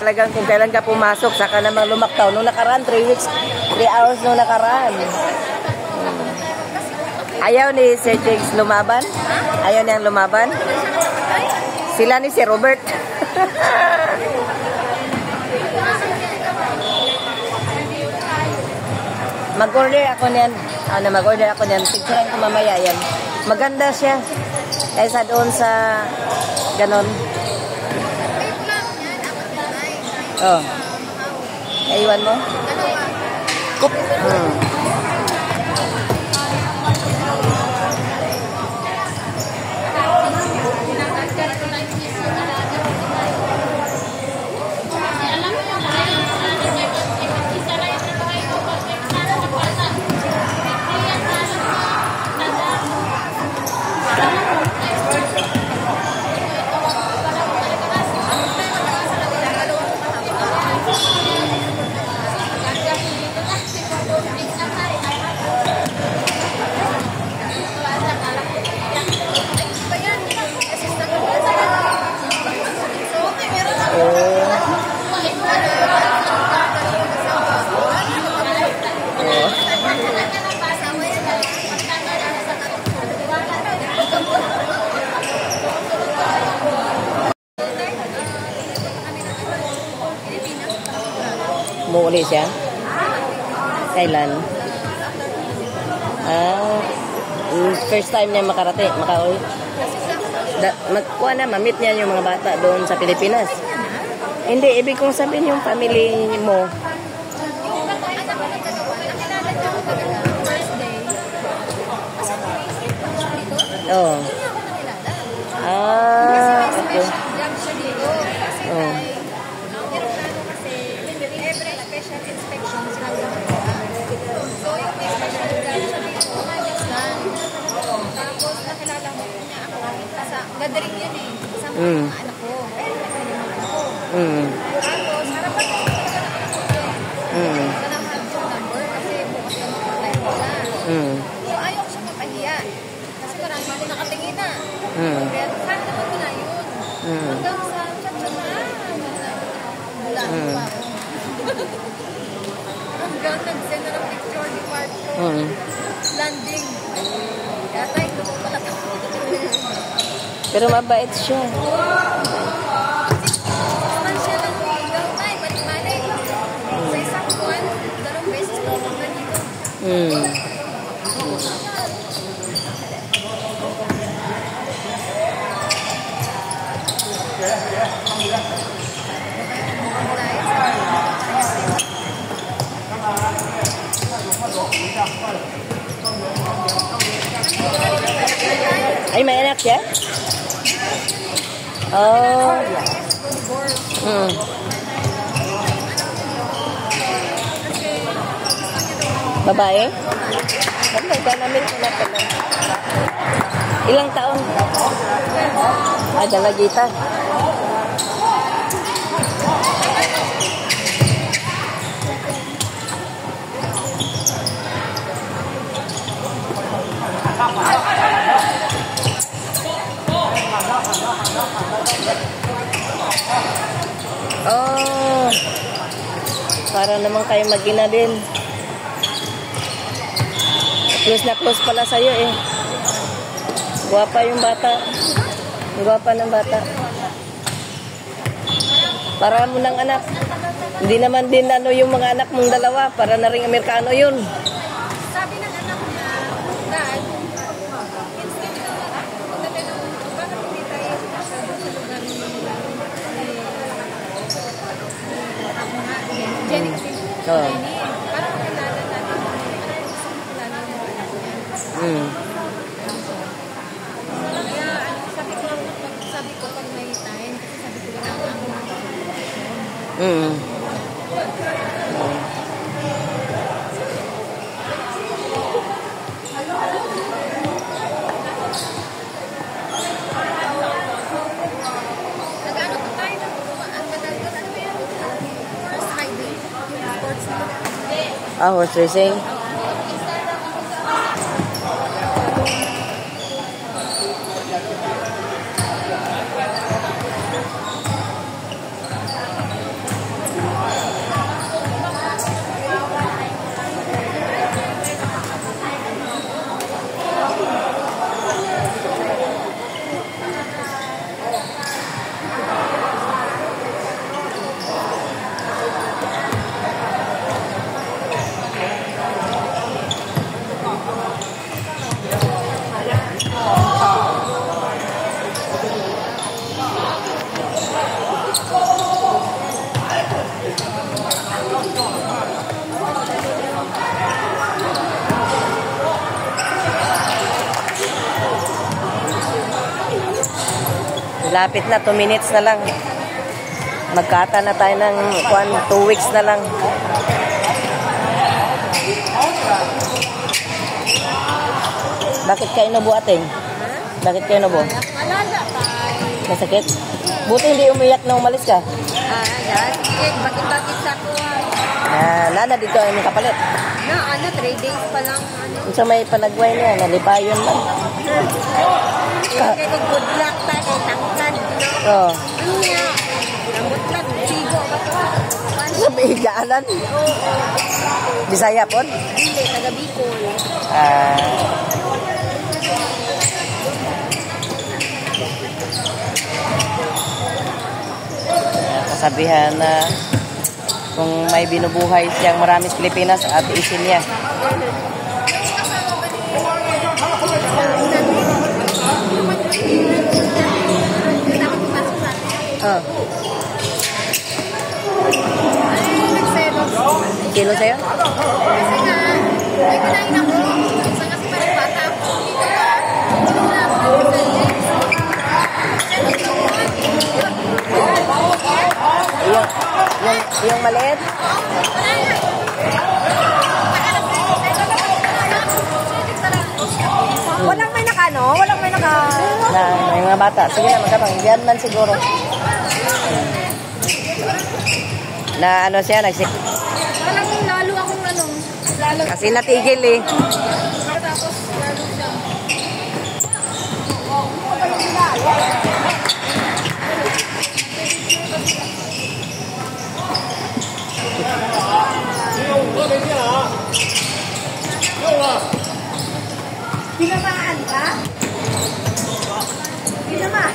Talagang kung kailan ka pumasok, saka namang lumaktaw. Nung nakaraan, 3 weeks, 3 hours nung nakaraan. Ayaw ni Sir Jigs lumaban? Ayaw niyang lumaban? Sila ni si Robert. Mag-order ako niyan. Mag-order ako niyan. Picturean ko mamaya yan. Maganda siya. Kaysa doon sa ganon. Oh. Naiwan mo? Umuuli siya? Kailan? First time niya makarating, makauwi. Magkuha na, mamit niya yung mga bata doon sa Pilipinas. Hindi, ibig kong sabihin yung family mo. Oh. Okay. Oh. Gadaring yun eh. Kasama ko mga anak ko. Tapos, harapan ko sa mga anak ko. Nanamahal ko yung number kasi bukas na mag-apply ko na. So, ayaw ko siya mapahiya. Kasi marami ko nakatingin na. Kaya, kahit naman ko na yun. Hanggang sa chat-chat na. Mm. Hanggang nag-send na ng picture ni Marco. Mm. Landing. Yata ito ko pala. Pero mabait siya. Man siya ng hanggang tayo. Balik-balik. Sa isang buwan, 2 beses ko pumunta dito. Mm. Ay, may anak siya? Oh. Mm. Babae? Ano, ganamit ko na pala. Ilang taon? Ah, dalagita. Oh, para naman kayo mag-ina din. Close na close pala sa'yo eh. Guwapa yung bata. Guwapa ng bata. Para mo ng anak. Hindi naman din ano yung mga anak mong dalawa. Para na rin Amerikano yun. Sabi ng anak niya, Dad, instead na bakit hindi tayo sa lugar ni ako nga, Jenny kasi. Oo. Jenny, parang kilala natin. Parang gusto mo kilala yung mga anak niya. Mm. Kaya sabi ko pag may time, kasi sabi ko lang ako. Mm. Nag-ano ko tayo ng ang madal doon. Ano ba yan? Horse riding. Yung sports nila. Ah, horse racing. Lapit na, 2 minutes na lang. Magkata na tayo ng 2 weeks na lang. Bakit kayo nabuatin? Bakit kayo nabu? Alala tayo. Masakit? Buti hindi umiyak na umalis ka. Sige, bakit sa kuha. Nana dito ay may kapalit. Na, 3 days pa lang. Kung sa may panagway niya, nalipayon lang. Kaya ko good luck pa kay tangkad. Oo. Ano niya? Lamot lang, sigo ba ito? Sabi, higaanan. Bisaya po? Hindi, taga Bicol. Kasabihan na kung may binubuhay siyang maraming Pilipinas at isin niya. Oh. Kilo sa'yo? Kasi nga, may kinain ako. Sa kasi parang bata ako. Hindi na ako. Yung maliit? Walang may nakano? Walang may naka... May mga bata. Sige na, magkabang. Diyan man siguro. Na ano siya, Walang lalo akong ano. Lalo. kasi natigil eh. Tapos lalo siya. Tinamaan ka? Tinamaan.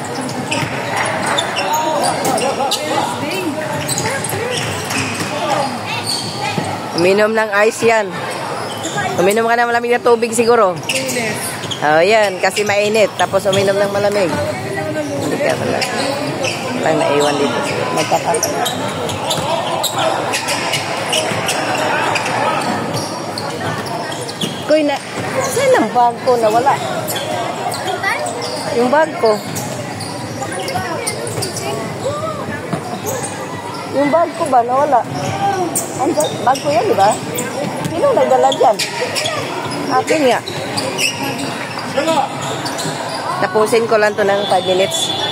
Uminom ng ice yan. Uminom ka ng malamig na tubig siguro. Oh, yan. Kasi mainit. Tapos uminom ng malamig. Hindi ka pala. Lang naiwan dito. Magkakata. Koy na. Saan ang bag ko? Nawala. Yung bag ko. Yung bag ko ba? Nawala. Bag ko yan, di ba? Sino nagdala dyan? Akin nga. Tapusin ko lang to ng 5 minutes.